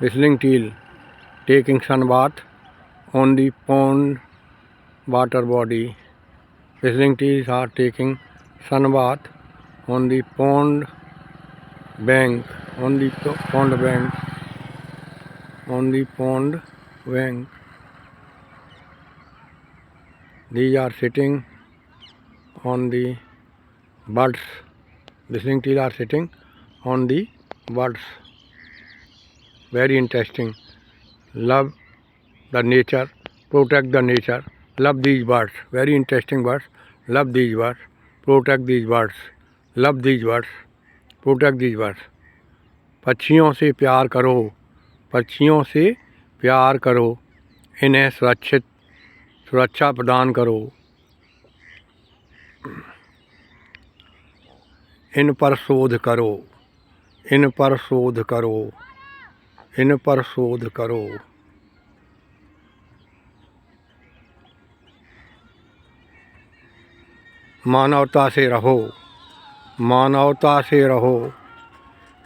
whistling teal taking sun bath on the pond water body. Whistling teals are taking sun bath on the pond bank, on the pond bank, on the pond bank. These are sitting on the buds. Whistling teals are sitting on the buds. Very interesting. Love the nature, protect the nature, love these birds. Very interesting birds. Love these birds, protect these birds. Love these birds, protect these birds. पक्षियों से प्यार करो, पक्षियों से प्यार करो, इन्हें सुरक्षा प्रदान करो, इन पर शोध करो, इन पर शोध करो, इन पर शोध करो। मानवता से रहो, मानवता से रहो,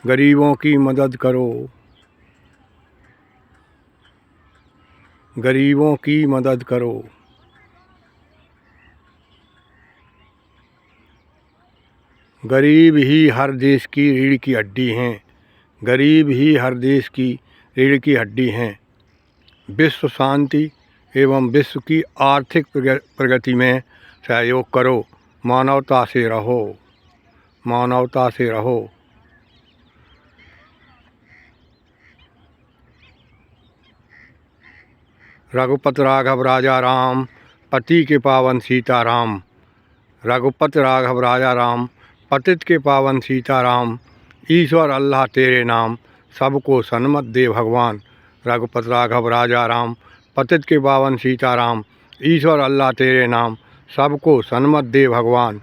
गरीबों की मदद करो, गरीबों की मदद करो। गरीब ही हर देश की रीढ़ की हड्डी हैं, गरीब ही हर देश की रीढ़ की हड्डी हैं। विश्व शांति एवं विश्व की आर्थिक प्रगति में सहयोग करो, मानवता से रहो, मानवता से रहो। रघुपत राघव राजा राम, पति के पावन सीताराम। रघुपत राघव राजा राम, पतित के पावन सीताराम। ईश्वर अल्लाह तेरे नाम, सबको सन्मत दे भगवान। रघुपत राघव राजा राम, पतित के पावन सीताराम। ईश्वर अल्लाह तेरे नाम, सबको सन्मत दे भगवान।